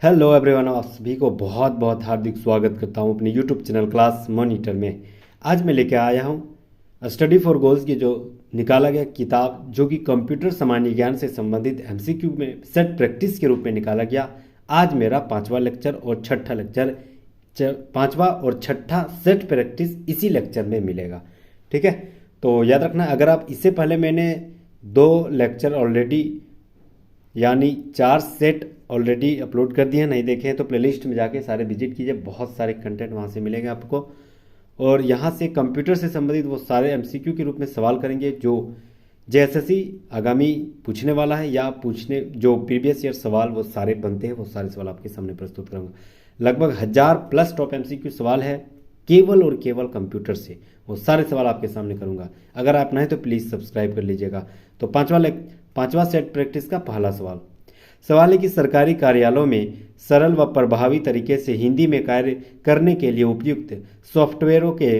Hello everyone, आप सभी को बहुत बहुत हार्दिक स्वागत करता हूं अपने यूट्यूब चैनल क्लास मॉनिटर में। आज मैं लेके आया हूं स्टडी फॉर गोल्स की जो निकाला गया किताब, जो कि कंप्यूटर सामान्य ज्ञान से संबंधित एमसीक्यू में सेट प्रैक्टिस के रूप में निकाला गया। आज मेरा पांचवा लेक्चर और छठा लेक्चर, पांचवा और छठा सेट प्रैक्टिस इसी लेक्चर में मिलेगा। ठीक है, तो याद रखना, अगर आप इससे पहले मैंने 2 लेक्चर ऑलरेडी यानी 4 सेट ऑलरेडी अपलोड कर दिए हैं, नहीं देखे हैं तो प्लेलिस्ट में जाके सारे विजिट कीजिए, बहुत सारे कंटेंट वहाँ से मिलेंगे आपको। और यहाँ से कंप्यूटर से संबंधित वो सारे एमसीक्यू के रूप में सवाल करेंगे जो जेएसएससी आगामी पूछने वाला है, या पूछने जो प्रीवियस ईयर सवाल वो सारे बनते हैं, वो सारे सवाल आपके सामने प्रस्तुत करूँगा। लगभग 1000+ टॉप एमसीक्यू सवाल है केवल और केवल कंप्यूटर से, वो सारे सवाल आपके सामने करूँगा। अगर आप नए तो प्लीज़ सब्सक्राइब कर लीजिएगा। तो पांचवा सेट प्रैक्टिस का पहला सवाल है कि सरकारी कार्यालयों में सरल व प्रभावी तरीके से हिंदी में कार्य करने के लिए उपयुक्त सॉफ्टवेयरों के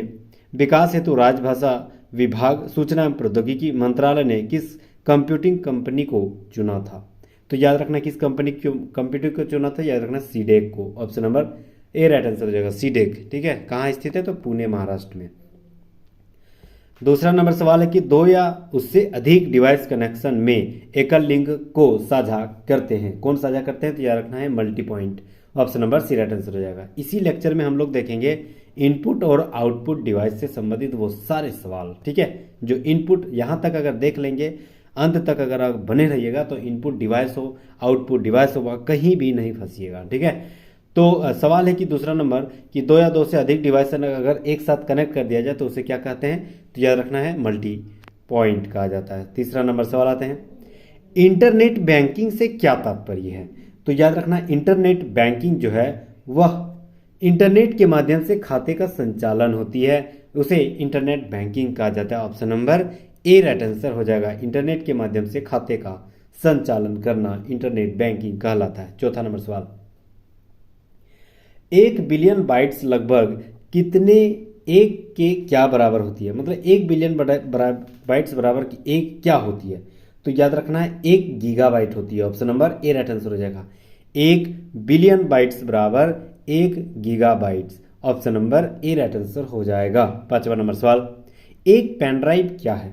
विकास हेतु राजभाषा विभाग सूचना एवं प्रौद्योगिकी मंत्रालय ने किस कंप्यूटिंग कंपनी को चुना था। तो याद रखना किस कंप्यूटर को चुना था, याद रखना सीडेक को। Option number A right answer हो जाएगा, सीडेक। ठीक है, कहाँ स्थित है, तो पुणे महाराष्ट्र में। दूसरा नंबर सवाल है कि 2 या उससे अधिक डिवाइस कनेक्शन में एकल लिंक को साझा करते हैं। कौन साझा करते हैं, तो याद रखना है multi point. Option number C right answer हो जाएगा। इसी लेक्चर में हम लोग देखेंगे इनपुट और आउटपुट डिवाइस से संबंधित वो सारे सवाल। ठीक है, जो इनपुट यहाँ तक अगर देख लेंगे, अंत तक अगर आप बने रहिएगा तो इनपुट डिवाइस हो आउटपुट डिवाइस हो, कहीं भी नहीं फंसिएगा। ठीक है, तो सवाल है कि दूसरा नंबर कि 2 या 2 से अधिक डिवाइस अगर एक साथ कनेक्ट कर दिया जाए तो उसे क्या कहते हैं, तो याद रखना है मल्टी पॉइंट कहा जाता है। तीसरा नंबर सवाल आते हैं, इंटरनेट बैंकिंग से क्या तात्पर्य है। तो याद रखना इंटरनेट बैंकिंग जो है वह इंटरनेट के माध्यम से खाते का संचालन होती है, उसे इंटरनेट बैंकिंग कहा जाता है। Option number A right answer हो जाएगा। इंटरनेट के माध्यम से खाते का संचालन करना इंटरनेट बैंकिंग कहलाता है। चौथा नंबर सवाल, 1 बिलियन बाइट्स लगभग कितने एक के क्या बराबर होती है। मतलब 1 बिलियन बाइट्स बराबर की एक क्या होती है, तो याद रखना है 1 गीगाबाइट होती है। Option number A right answer हो जाएगा। 1 बिलियन बाइट्स बराबर 1 gigabytes. Option number A right answer हो जाएगा। पांचवा नंबर सवाल, एक पेन ड्राइव क्या है।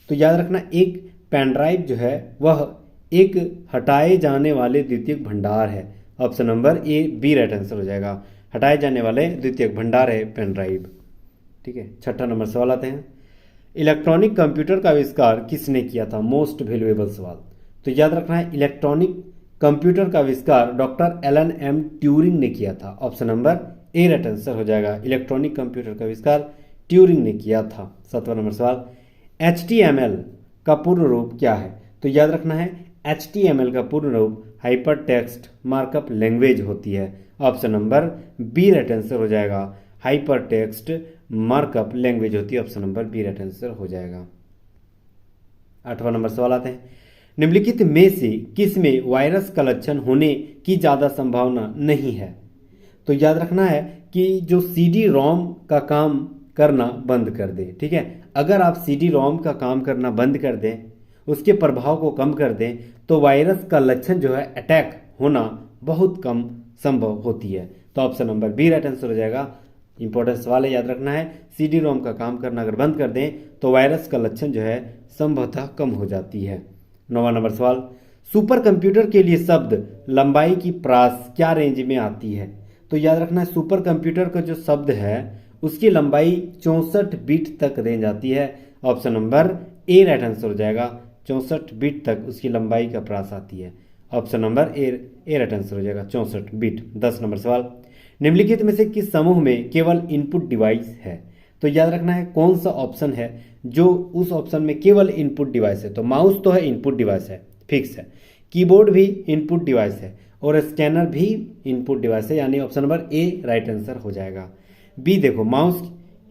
तो याद रखना एक पेन ड्राइव जो है वह एक हटाए जाने वाले द्वितीयक भंडार है। Option number A B right answer हो जाएगा। हटाए जाने वाले द्वितीयक भंडार है पेन ड्राइव। ठीक है, छठा नंबर सवाल आते हैं, इलेक्ट्रॉनिक कंप्यूटर का आविष्कार किसने किया था। मोस्ट वैल्यूएबल सवाल। तो याद रखना है इलेक्ट्रॉनिक कंप्यूटर का आविष्कार डॉक्टर एलन एम ट्यूरिंग ने किया था। Option number A right answer हो जाएगा। इलेक्ट्रॉनिक कंप्यूटर का आविष्कार ट्यूरिंग ने किया था। सातवां नंबर सवाल, HTML का पूर्ण रूप क्या है। तो याद रखना है HTML का पूर्ण रूप हाइपर टेक्स्ट मार्कअप लैंग्वेज होती है। Option number B right answer हो जाएगा। हाइपर टेक्स्ट मार्कअप लैंग्वेज होती है। Option number B right answer हो जाएगा। आठवां नंबर सवाल आते हैं, निम्नलिखित में से किस में वायरस का लक्षण होने की ज़्यादा संभावना नहीं है। तो याद रखना है कि जो CD-ROM का काम करना बंद कर दे। ठीक है, अगर आप CD-ROM का काम करना बंद कर दें, उसके प्रभाव को कम कर दें, तो वायरस का लक्षण जो है अटैक होना बहुत कम संभव होती है। तो option number B right answer हो जाएगा। इंपॉर्टेंट सवाल है, याद रखना है CD-ROM का काम करना अगर बंद कर दें तो वायरस का लक्षण जो है संभवतः कम हो जाती है। 9वां नंबर सवाल, सुपर कंप्यूटर के लिए शब्द लंबाई की प्रास क्या रेंज में आती है। तो याद रखना है सुपर कंप्यूटर का जो शब्द है उसकी लंबाई 64 बिट तक रेंज आती है। Option number A right answer हो जाएगा। 64 बिट तक उसकी लंबाई का प्रास आती है। Option number A right answer हो जाएगा, 64 बिट। 10 नंबर सवाल, निम्नलिखित में से किस समूह में केवल इनपुट डिवाइस है। तो याद रखना है कौन सा ऑप्शन है जो उस ऑप्शन में केवल इनपुट डिवाइस है। तो माउस तो है इनपुट डिवाइस है, फिक्स है। कीबोर्ड भी इनपुट डिवाइस है और स्कैनर भी इनपुट डिवाइस है, यानी option number A right answer हो जाएगा। बी देखो, mouse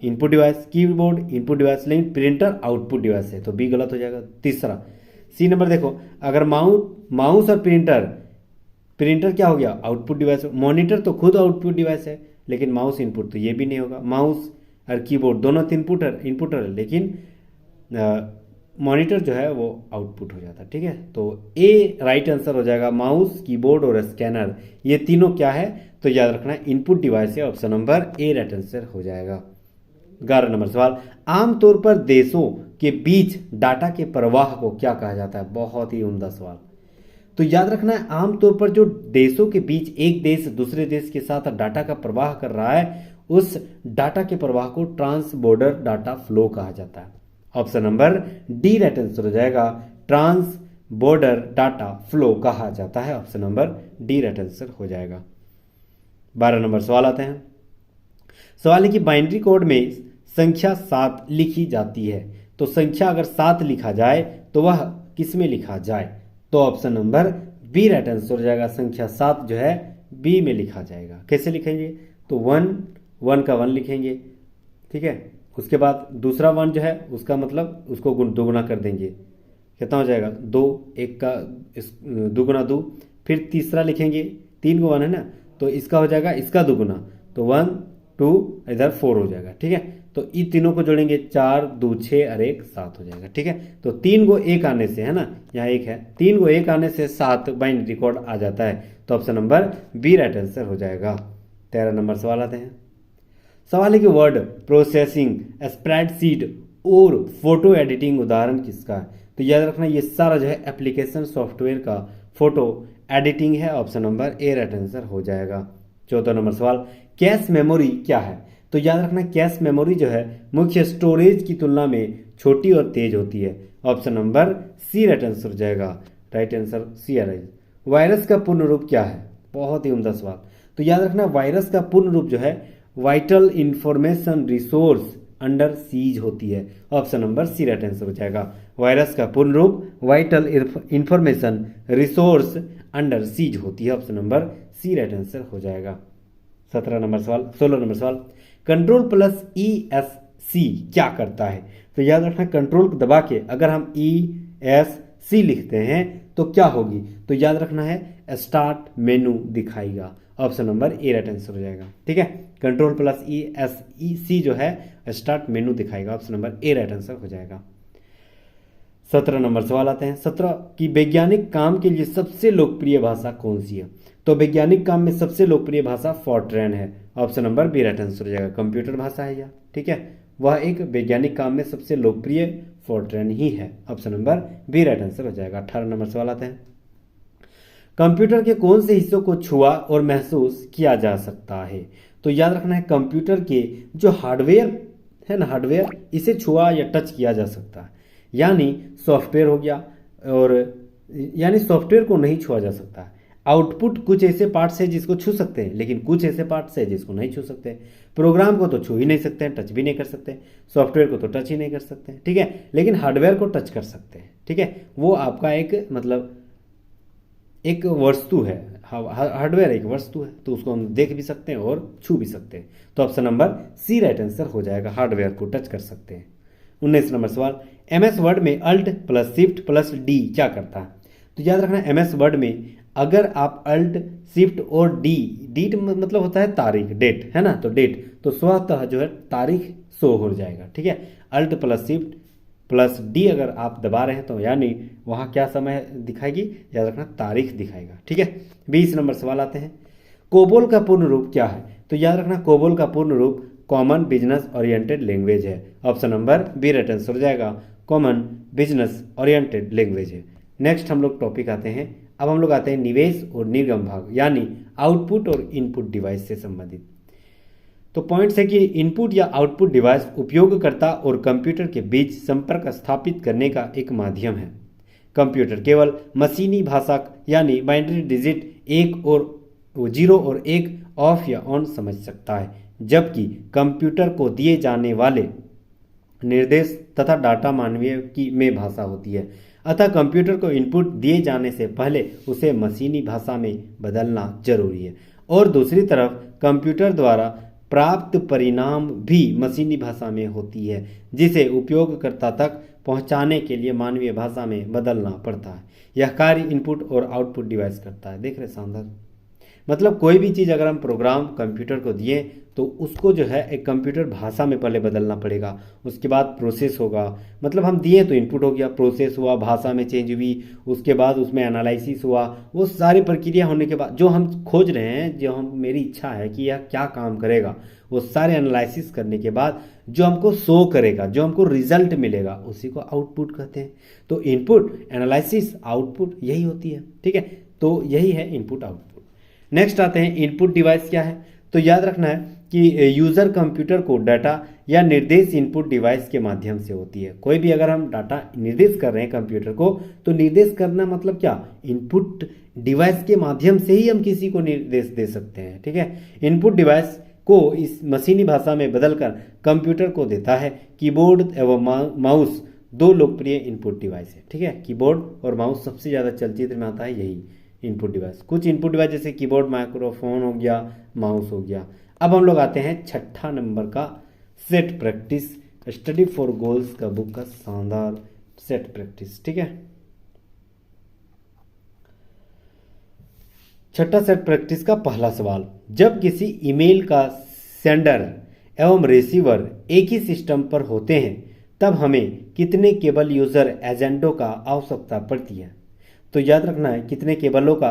input device, keyboard input device, लेकिन प्रिंटर आउटपुट डिवाइस है, तो बी गलत हो जाएगा। तीसरा सी नंबर देखो, अगर माउस और प्रिंटर क्या हो गया, आउटपुट डिवाइस। मॉनिटर तो खुद आउटपुट डिवाइस है, लेकिन माउस इनपुट, तो ये भी नहीं होगा। माउस और कीबोर्ड दोनों इनपुटर है, लेकिन मॉनिटर जो है वो आउटपुट हो जाता है। ठीक है, तो ए राइट आंसर हो जाएगा। माउस, कीबोर्ड और स्कैनर ये तीनों क्या है, तो याद रखना इनपुट डिवाइस है। Option number A right answer हो जाएगा। 11 नंबर सवाल, आमतौर पर देशों के बीच डाटा के प्रवाह को क्या कहा जाता है? बहुत ही उम्दा सवाल। तो याद रखना है आमतौर पर जो देशों के बीच एक देश दूसरे देश के साथ डाटा का प्रवाह कर रहा है, उस डाटा के प्रवाह को ट्रांस बॉर्डर डाटा फ्लो कहा जाता है। Option number D right answer हो जाएगा। ट्रांस बॉर्डर डाटा फ्लो कहा जाता है। Option number D right answer हो जाएगा। 12 नंबर सवाल आते हैं। सवाल है कि बाइनरी कोड में संख्या 7 लिखी जाती है, तो संख्या अगर 7 लिखा जाए तो वह किस में लिखा जाए? तो option number B right answer हो जाएगा। संख्या 7 जो है बी में लिखा जाएगा। कैसे लिखेंगे? तो 1 का 1 लिखेंगे। ठीक है, उसके बाद दूसरा 1 जो है उसका मतलब उसको दोगुना कर देंगे। कितना हो जाएगा? 2, 1 का दुगुना 2। फिर तीसरा लिखेंगे, 3 को 1 है ना, तो इसका हो जाएगा इसका दुगुना, तो 1 2 इधर 4 हो जाएगा। ठीक है, तो इन तीनों को जोड़ेंगे 4 2 6 और 1 7 हो जाएगा। ठीक है, तो 3 को 1 आने से, है ना, यहाँ 1 है, 3 को 1 आने से 7 बाइनरी कोड आ जाता है। तो option number B right answer हो जाएगा। 13 नंबर सवाल आते हैं। सवाल है कि वर्ड प्रोसेसिंग, स्प्रेडशीट और फोटो एडिटिंग उदाहरण किसका है? तो याद रखना ये सारा जो है एप्लीकेशन सॉफ्टवेयर का फोटो एडिटिंग है। Option number A right answer हो जाएगा। 14 नंबर सवाल, कैश मेमोरी क्या है? तो याद रखना कैश मेमोरी जो है मुख्य स्टोरेज की तुलना में छोटी और तेज होती है। Option number C right answer हो जाएगा। राइट आंसर सी आ रहा है। वायरस का पूर्ण रूप क्या है? बहुत ही उम्दा सवाल। तो याद रखना वायरस का पूर्ण रूप जो है vital information resource under seize होती है। Option number C right answer हो जाएगा। वायरस का पूर्ण रूप vital information resource under seize होती है। Option number C right answer हो जाएगा। 16 नंबर सवाल, control plus E S C क्या करता है? तो याद रखना कंट्रोल को दबा के अगर हम ई एस सी लिखते हैं तो क्या होगी? तो याद रखना है स्टार्ट मेनू दिखाएगा। Option number A right answer हो जाएगा। ठीक है, control plus E S E C जो है स्टार्ट मेनू दिखाएगा। Option number A right answer हो जाएगा। 17 नंबर सवाल आते हैं। 17 की वैज्ञानिक काम के लिए सबसे लोकप्रिय भाषा कौन सी है? तो वैज्ञानिक काम में सबसे लोकप्रिय भाषा फॉर्ट्रैन है। Option number B right answer हो जाएगा। कंप्यूटर भाषा है यह। ठीक है, वह एक वैज्ञानिक काम में सबसे लोकप्रिय फॉर्ट्रैन ही है। Option number B right answer हो जाएगा। 18 नंबर सवाल आते हैं। कंप्यूटर के कौन से हिस्सों को छुआ और महसूस किया जा सकता है? तो याद रखना है कंप्यूटर के जो हार्डवेयर है ना, हार्डवेयर इसे छुआ या टच किया जा सकता है। यानी सॉफ्टवेयर हो गया, और यानी सॉफ्टवेयर को नहीं छुआ जा सकता है। आउटपुट कुछ ऐसे पार्ट्स है जिसको छू सकते हैं, लेकिन कुछ ऐसे पार्ट्स है जिसको नहीं छू सकते। प्रोग्राम को तो छू ही नहीं सकते हैं, टच भी नहीं कर सकते। सॉफ्टवेयर को तो टच ही नहीं कर सकते। ठीक है, लेकिन हार्डवेयर को टच कर सकते हैं। ठीक है, वो आपका एक मतलब एक वस्तु है, हार्डवेयर एक वस्तु है, तो उसको हम देख भी सकते हैं और छू भी सकते हैं। तो option number C right answer हो जाएगा। हार्डवेयर को टच कर सकते हैं। 19 नंबर सवाल, एमएस वर्ड में alt plus shift plus D क्या करता है? तो याद रखना एमएस वर्ड में अगर आप अल्ट शिफ्ट और डी मतलब होता है तारीख, डेट, है ना, तो डेट, तो स्वतः जो है तारीख शो हो जाएगा। ठीक है, alt plus shift plus D अगर आप दबा रहे हैं तो यानी वहाँ क्या समय दिखाएगी? याद रखना तारीख दिखाएगा। ठीक है, 20 नंबर सवाल आते हैं। कोबोल का पूर्ण रूप क्या है? तो याद रखना कोबोल का पूर्ण रूप कॉमन बिजनेस ओरिएंटेड लैंग्वेज है। Option number B right answer हो जाएगा। कॉमन बिजनेस ओरिएंटेड लैंग्वेज है। नेक्स्ट हम लोग टॉपिक आते हैं। अब हम लोग आते हैं निवेश और निर्गम भाग, यानी आउटपुट और इनपुट डिवाइस से संबंधित। तो पॉइंट्स है कि इनपुट या आउटपुट डिवाइस उपयोगकर्ता और कंप्यूटर के बीच संपर्क स्थापित करने का एक माध्यम है। कंप्यूटर केवल मशीनी भाषा यानी बाइनरी डिजिट 1 और 0 और 1 ऑफ या ऑन समझ सकता है, जबकि कंप्यूटर को दिए जाने वाले निर्देश तथा डाटा मानवीय की में भाषा होती है। अतः कंप्यूटर को इनपुट दिए जाने से पहले उसे मशीनी भाषा में बदलना जरूरी है, और दूसरी तरफ कंप्यूटर द्वारा प्राप्त परिणाम भी मशीनी भाषा में होती है, जिसे उपयोगकर्ता तक पहुंचाने के लिए मानवीय भाषा में बदलना पड़ता है। यह कार्य इनपुट और आउटपुट डिवाइस करता है। देख रहे शानदार। मतलब कोई भी चीज़ अगर हम प्रोग्राम कंप्यूटर को दिए तो उसको जो है एक कंप्यूटर भाषा में पहले बदलना पड़ेगा, उसके बाद प्रोसेस होगा। मतलब हम दिए तो इनपुट हो गया, प्रोसेस हुआ, भाषा में चेंज हुई, उसके बाद उसमें एनालिसिस हुआ, वो सारी प्रक्रिया होने के बाद जो हम खोज रहे हैं, जो हम मेरी इच्छा है कि यह क्या काम करेगा, वो सारे एनालिसिस करने के बाद जो हमको शो करेगा, जो हमको रिजल्ट मिलेगा, उसी को आउटपुट कहते हैं। तो इनपुट, एनालिसिस, आउटपुट यही होती है। ठीक है, तो यही है इनपुट आउटपुट। नेक्स्ट आते हैं इनपुट डिवाइस क्या है। तो याद रखना है कि यूज़र कंप्यूटर को डाटा या निर्देश इनपुट डिवाइस के माध्यम से होती है। कोई भी अगर हम डाटा निर्देश कर रहे हैं कंप्यूटर को, तो निर्देश करना मतलब क्या, इनपुट डिवाइस के माध्यम से ही हम किसी को निर्देश दे सकते हैं। ठीक है, इनपुट डिवाइस को इस मशीनी भाषा में बदलकर कंप्यूटर को देता है। कीबोर्ड एवं माउस दो लोकप्रिय इनपुट डिवाइस है। ठीक है, कीबोर्ड और माउस सबसे ज़्यादा चलचित्र में आता है यही इनपुट डिवाइस। कुछ इनपुट डिवाइस जैसे कीबोर्ड, माइक्रोफोन हो गया, माउस हो गया। अब हम लोग आते हैं छठा नंबर का set practice, study for goals का बुक का शानदार सेट प्रैक्टिस। ठीक है, छठा सेट प्रैक्टिस का पहला सवाल, जब किसी ईमेल का सेंडर एवं रिसीवर एक ही सिस्टम पर होते हैं तब हमें कितने केबल यूजर एजेंटों का आवश्यकता पड़ती है। तो याद रखना है कितने केबलों का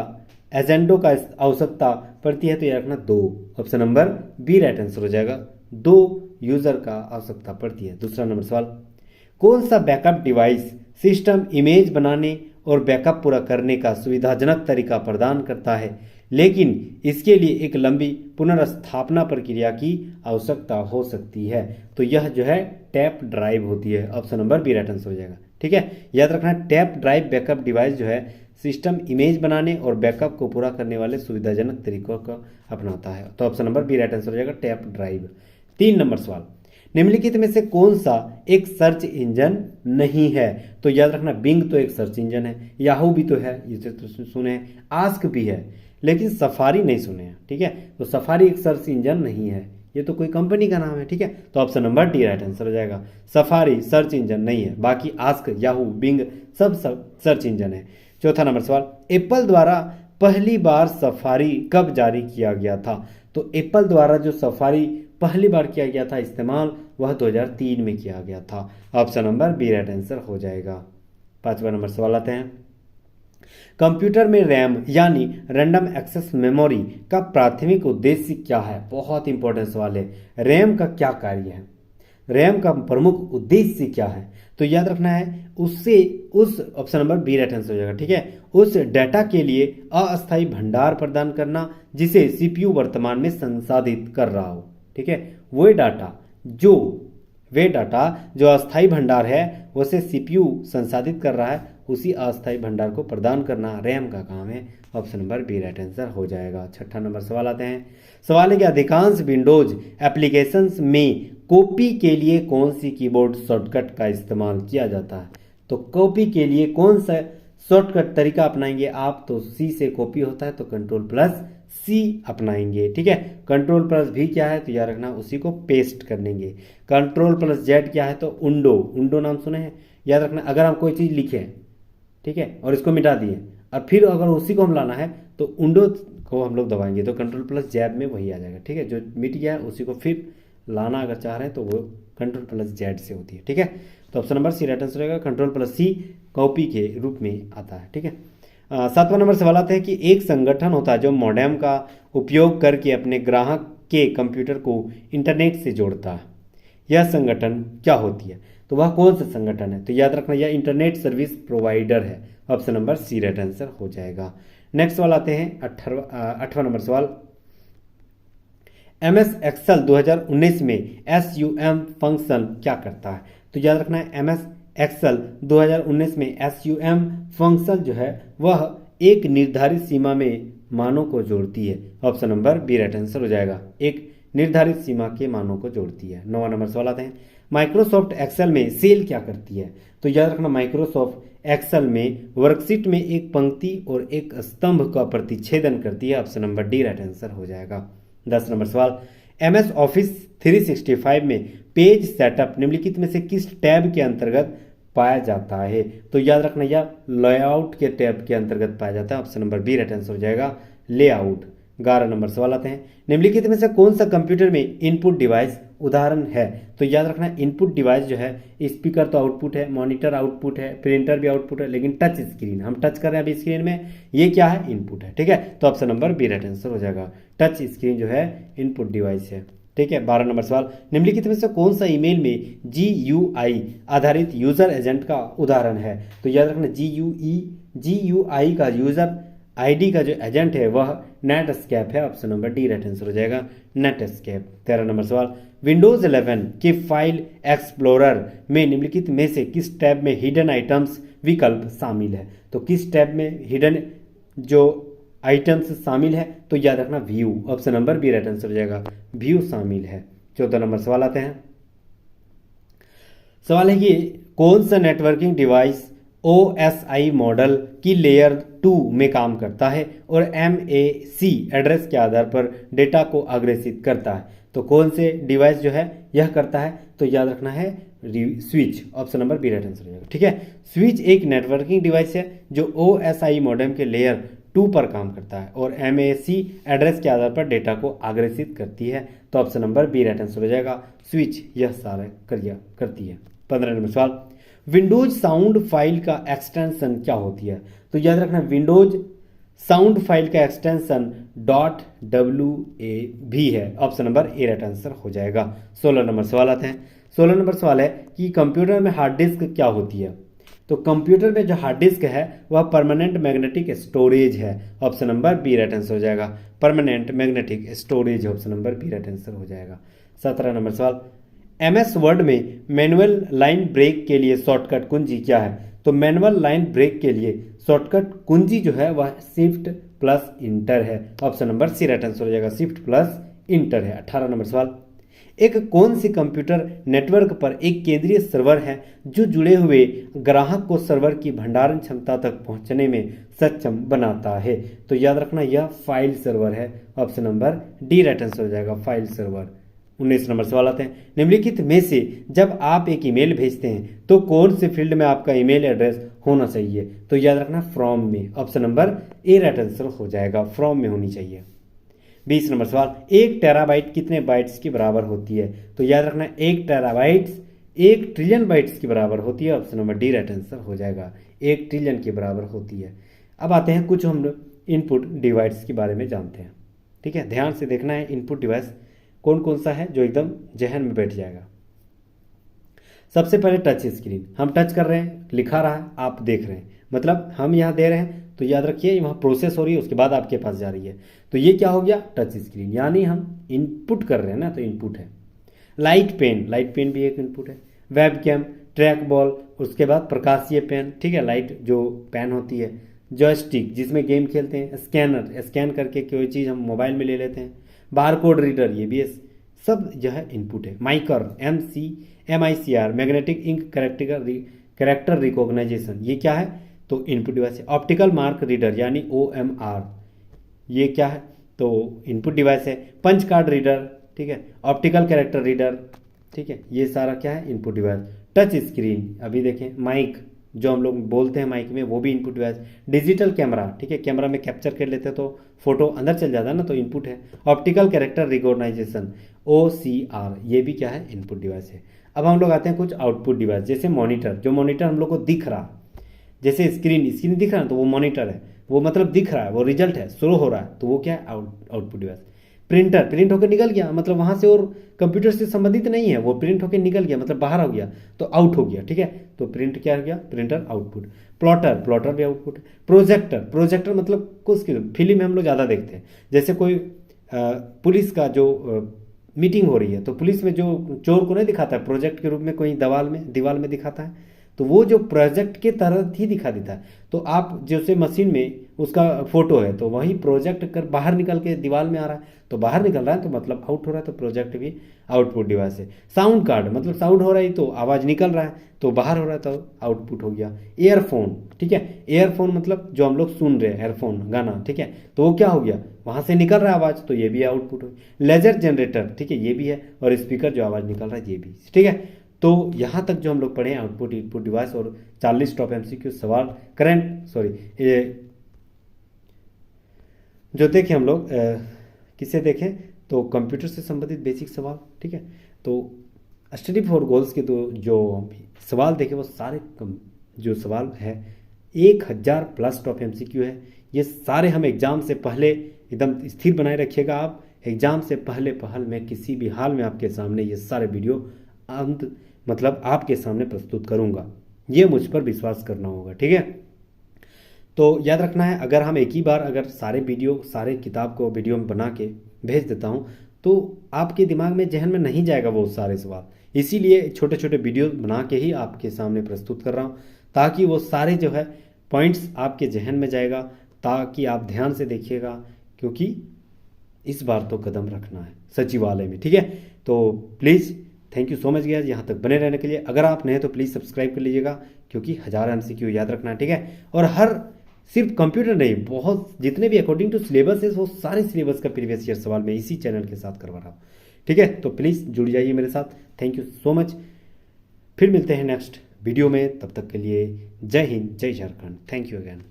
एजेंटों का आवश्यकता पड़ती है। तो याद रखना 2, option number B right answer हो जाएगा। 2 यूजर का आवश्यकता पड़ती है। दूसरा नंबर सवाल, कौन सा बैकअप डिवाइस सिस्टम इमेज बनाने और बैकअप पूरा करने का सुविधाजनक तरीका प्रदान करता है, लेकिन इसके लिए एक लंबी पुनर्स्थापना प्रक्रिया की आवश्यकता हो सकती है। तो यह जो है टैप ड्राइव होती है। Option number B right answer हो जाएगा। ठीक है, याद रखना टैप ड्राइव बैकअप डिवाइस जो है सिस्टम इमेज बनाने और बैकअप को पूरा करने वाले सुविधाजनक तरीकों का अपनाता है। तो option number B right answer हो जाएगा, टैप ड्राइव। 3 नंबर सवाल, निम्नलिखित में से कौन सा एक सर्च इंजन नहीं है। तो याद रखना बिंग तो एक सर्च इंजन है, याहू भी तो है, इसे तो सुने हैं, आस्क भी है, लेकिन सफारी नहीं सुने हैं। ठीक है, तो सफारी एक सर्च इंजन नहीं है, ये तो कोई कंपनी का नाम है। ठीक है, तो option number D right answer हो जाएगा। सफारी सर्च इंजन नहीं है, बाकी आस्क, याहू, बिंग सब सर्च इंजन है। चौथा नंबर सवाल, एप्पल द्वारा पहली बार सफारी कब जारी किया गया था। तो एप्पल द्वारा जो सफारी पहली बार किया गया था इस्तेमाल, वह 2003 में किया गया था। Option number B right answer हो जाएगा। 5वां नंबर सवाल आते हैं, कंप्यूटर में रैम यानी रैंडम एक्सेस मेमोरी का प्राथमिक उद्देश्य क्या है। बहुत इंपॉर्टेंट सवाल है, रैम का क्या कार्य है, रैम का प्रमुख उद्देश्य क्या है। तो याद रखना है उससे उस option number B right answer हो जाएगा। ठीक है, उस डाटा के लिए अस्थायी भंडार प्रदान करना जिसे सीपीयू वर्तमान में संसाधित कर रहा हो। ठीक है, वे डाटा जो अस्थायी भंडार है उसे सीपीयू संसाधित कर रहा है, उसी अस्थायी भंडार को प्रदान करना रैम का काम है। Option number B right answer हो जाएगा। 6ठा नंबर सवाल आते हैं, सवाल है कि अधिकांश विंडोज एप्लीकेशंस में कॉपी के लिए कौन सी कीबोर्ड शॉर्टकट का इस्तेमाल किया जाता है। तो कॉपी के लिए कौन सा शॉर्टकट तरीका अपनाएंगे आप, तो सी से कॉपी होता है तो कंट्रोल प्लस सी अपनाएंगे। ठीक है, कंट्रोल प्लस भी क्या है तो याद रखना उसी को पेस्ट कर देंगे। कंट्रोल प्लस जेड क्या है तो उंडो नाम सुने हैं, याद रखना अगर हम कोई चीज़ लिखे ठीक है और इसको मिटा दिए और फिर अगर उसी को हम लाना है तो उंडो को हम लोग दबाएंगे तो कंट्रोल प्लस जेड में वही आ जाएगा। ठीक है, जो मिट गया है उसी को फिर लाना अगर चाह रहे हैं तो वो कंट्रोल प्लस जेड से होती है। ठीक है, तो option number C right answer रहेगा, कंट्रोल प्लस सी कॉपी के रूप में आता है। ठीक है, 7वां नंबर सवाल आता है कि एक संगठन होता है जो मॉडेम का उपयोग करके अपने ग्राहक के कंप्यूटर को इंटरनेट से जोड़ता है, यह संगठन क्या होती है। तो वह कौन सा संगठन है, तो याद रखना यह इंटरनेट सर्विस प्रोवाइडर है। Option number C right answer हो जाएगा। नेक्स्ट सवाल आते हैं 8वां नंबर सवाल, MS एक्सेल 2019 में SUM फंक्शन क्या करता है। तो याद रखना है MS एक्सेल 2019 में SUM फंक्शन जो है वह एक निर्धारित सीमा में मानों को जोड़ती है। Option number B right answer हो जाएगा, एक निर्धारित सीमा के मानों को जोड़ती है। 9वां नंबर सवाल आते हैं, माइक्रोसॉफ्ट एक्सेल में सेल क्या करती है। तो याद रखना माइक्रोसॉफ्ट एक्सेल में वर्कशीट में एक पंक्ति और एक स्तंभ का प्रतिच्छेदन करती है। Option number D right answer हो जाएगा। 10 नंबर सवाल, MS ऑफिस 365 में पेज सेटअप निम्नलिखित में से किस टैब के अंतर्गत पाया जाता है। तो याद रखना यह लेआउट के टैब के अंतर्गत पाया जाता है। Option number B right answer हो जाएगा, लेआउट। 11 नंबर सवाल आते हैं, निम्नलिखित में से कौन सा कंप्यूटर में इनपुट डिवाइस उदाहरण है? तो याद रखना इनपुट डिवाइस जो है, स्पीकर तो आउटपुट है, मॉनिटर आउटपुट है, प्रिंटर भी आउटपुट है, लेकिन टच स्क्रीन हम टच कर रहे हैं अभी स्क्रीन में, ये क्या है? इनपुट है। ठीक है, तो option number B right answer हो जाएगा। टच स्क्रीन जो है इनपुट डिवाइस है। ठीक है, 12 नंबर सवाल, निम्नलिखित में से कौन सा ईमेल में GUI आधारित यूजर एजेंट का उदाहरण है? तो याद रखना GUI का यूजर ID का जो एजेंट है वह नेटस्केप है। Option number D right answer हो जाएगा, नेटस्केप। 13 नंबर सवाल, विंडोज 11 के फाइल एक्सप्लोरर में निम्नलिखित में से किस टैब में हिडन आइटम्स विकल्प शामिल है? तो किस टैब में हिडन जो आइटम्स शामिल है? तो याद रखना view. Option number B right answer हो जाएगा, व्यू शामिल है। 14 नंबर सवाल आते हैं, सवाल है कि कौन सा नेटवर्किंग डिवाइस OSI मॉडल की लेयर 2 में काम करता है और MAC एड्रेस के आधार पर डेटा को अग्रेसित करता है? तो कौन से डिवाइस जो है यह करता है? तो याद रखना है switch. Option number B right answer हो जाएगा। ठीक है, स्विच एक नेटवर्किंग डिवाइस है जो OSI मॉडेम के लेयर 2 पर काम करता है और MAC एड्रेस के आधार पर डेटा को अग्रेसित करती है। तो option number B right answer हो जाएगा, स्विच यह सारा कार्य करती है। 15 नंबर सवाल, विंडोज साउंड फाइल का एक्सटेंशन क्या होती है? तो याद रखना विंडोज साउंड फाइल का एक्सटेंशन .WAV है। Option number A right answer हो जाएगा। 16 नंबर सवाल आते हैं, 16 नंबर सवाल है कि कंप्यूटर में हार्ड डिस्क क्या होती है? तो कंप्यूटर में जो हार्ड डिस्क है वह परमानेंट मैग्नेटिक स्टोरेज है। Option number B right answer हो जाएगा, permanent magnetic storage. Option number B right answer हो जाएगा। 17 नंबर सवाल, MS वर्ड में मैनुअल लाइन ब्रेक के लिए शॉर्टकट कुंजी क्या है? तो मैनुअल लाइन ब्रेक के लिए शॉर्टकट कुंजी जो है वह शिफ्ट प्लस इंटर है। Option number C right answer हो जाएगा, शिफ्ट प्लस इंटर है। 18 नंबर सवाल, एक कौन सी कंप्यूटर नेटवर्क पर एक केंद्रीय सर्वर है जो जुड़े हुए ग्राहक को सर्वर की भंडारण क्षमता तक पहुंचने में सक्षम बनाता है? तो याद रखना यह फाइल सर्वर है। Option number D right answer हो जाएगा, फाइल सर्वर। 19 नंबर सवाल आते हैं, निम्नलिखित में से जब आप एक ईमेल भेजते हैं तो कौन से फील्ड में आपका ईमेल एड्रेस होना चाहिए? तो याद रखना फ्रॉम में। Option number A right answer हो जाएगा, फ्रॉम में होनी चाहिए। 20 नंबर सवाल, 1 टेराबाइट कितने बाइट्स की बराबर होती है? तो याद रखना 1 टेराबाइट्स 1 ट्रिलियन बाइट्स की बराबर होती है। Option number D right answer हो जाएगा, 1 ट्रिलियन की बराबर होती है। अब आते हैं कुछ हम इनपुट डिवाइस के बारे में जानते हैं। ठीक है, ध्यान से देखना है इनपुट डिवाइस कौन कौन सा है जो एकदम जहन में बैठ जाएगा। सबसे पहले टच स्क्रीन, हम टच कर रहे हैं, लिखा रहा है, आप देख रहे हैं, मतलब हम यहाँ दे रहे हैं तो याद रखिए वहाँ प्रोसेस हो रही है, उसके बाद आपके पास जा रही है। तो ये क्या हो गया? टच स्क्रीन, यानी हम इनपुट कर रहे हैं ना, तो इनपुट है। लाइट पेन भी एक इनपुट है। वेब कैम, ट्रैक बॉल, उसके बाद प्रकाशीय पेन, ठीक है, लाइट जो पेन होती है। जॉयस्टिक जिसमें गेम खेलते हैं। स्कैनर, स्कैन करके कोई चीज़ हम मोबाइल में ले लेते हैं। बारकोड रीडर, ये भी सब जो है इनपुट है। माइकर, MICR, magnetic ink character recognition, ये क्या है? तो इनपुट डिवाइस है। ऑप्टिकल मार्क रीडर यानी OMR, ये क्या है? तो इनपुट डिवाइस है। पंच कार्ड रीडर, ठीक है, ऑप्टिकल कैरेक्टर रीडर, ठीक है, ये सारा क्या है? Input device. टच स्क्रीन, अभी देखें, माइक जो हम लोग बोलते हैं माइक में, वो भी इनपुट डिवाइस। डिजिटल कैमरा, ठीक है, कैमरा में कैप्चर कर लेते हैं तो फोटो अंदर चल जाता है ना, तो इनपुट है। ऑप्टिकल कैरेक्टर रिकॉग्नाइजेशन OCR, ये भी क्या है? इनपुट डिवाइस है। अब हम लोग आते हैं कुछ आउटपुट डिवाइस, जैसे मॉनिटर, जो मॉनिटर हम लोग को दिख रहा, जैसे स्क्रीन दिख रहा है तो वो मॉनिटर है, वो मतलब दिख रहा है, वो रिजल्ट है, शो हो रहा है, तो वो क्या है? Output device. प्रिंटर, प्रिंट होकर निकल गया, मतलब वहाँ से और कंप्यूटर से संबंधित नहीं है, वो प्रिंट होकर निकल गया, मतलब बाहर हो गया, तो आउट हो गया, ठीक है, तो प्रिंट क्या हो गया? Printer output. प्लॉटर भी आउटपुट है। प्रोजेक्टर मतलब कुछ फिल्म में हम लोग ज़्यादा देखते हैं, जैसे कोई पुलिस का जो मीटिंग हो रही है, तो पुलिस में जो चोर को नहीं दिखाता है प्रोजेक्ट के रूप में, कोई दीवार में दिखाता है, तो वो जो प्रोजेक्ट के तरह ही दिखा देता है। तो आप जैसे मशीन में उसका फोटो है तो वही प्रोजेक्ट कर बाहर निकल के दीवार में आ रहा है, तो बाहर निकल रहा है तो मतलब आउट हो रहा है, तो प्रोजेक्ट भी आउटपुट डिवाइस है। साउंड कार्ड, मतलब साउंड हो रहा है तो आवाज़ निकल रहा है, तो बाहर हो रहा है तो आउटपुट हो गया। ईयरफोन, ठीक है, ईयरफोन मतलब जो हम लोग सुन रहे हैं, एयरफोन गाना, ठीक है, तो वो क्या हो गया? वहाँ से निकल रहा है आवाज़, तो ये भी आउटपुट हो। लेजर जनरेटर, ठीक है, ये भी है, और स्पीकर जो आवाज़ निकल रहा है ये भी, ठीक है। तो यहाँ तक जो हम लोग पढ़े आउटपुट इनपुट डिवाइस और 40 टॉप MCQ सवाल जो देखे हम लोग किसे देखें तो कंप्यूटर से संबंधित बेसिक सवाल, ठीक है। तो स्टडी फॉर गोल्स के तो जो सवाल देखे वो सारे जो सवाल है 1000 प्लस टॉप MCQ है। ये सारे हम एग्ज़ाम से पहले एकदम स्थिर बनाए रखिएगा। आप एग्ज़ाम से पहले मैं किसी भी हाल में आपके सामने ये सारे वीडियो अंत मतलब आपके सामने प्रस्तुत करूँगा, ये मुझ पर विश्वास करना होगा, ठीक है। तो याद रखना है, अगर हम एक ही बार अगर सारे किताब को वीडियो में बना के भेज देता हूँ तो आपके दिमाग में जहन में नहीं जाएगा वो सारे सवाल। इसीलिए छोटे छोटे वीडियो बना के ही आपके सामने प्रस्तुत कर रहा हूँ, ताकि वो सारे जो है पॉइंट्स आपके जहन में जाएगा, ताकि आप ध्यान से देखिएगा, क्योंकि इस बार तो कदम रखना है सचिवालय में, ठीक है। तो please thank you so much guys यहाँ तक बने रहने के लिए। अगर आप नए तो प्लीज़ सब्सक्राइब कर लीजिएगा, क्योंकि 1000 MCQ याद रखना है, ठीक है। और हर सिर्फ कंप्यूटर नहीं, बहुत जितने भी अकॉर्डिंग टू सिलेबस है वो सारे सिलेबस का प्रीवियस ईयर सवाल मैं इसी चैनल के साथ करवा रहा हूँ, ठीक है। तो प्लीज़ जुड़ जाइए मेरे साथ। Thank you so much. फिर मिलते हैं नेक्स्ट वीडियो में, तब तक के लिए जय हिंद, जय झारखंड। Thank you again.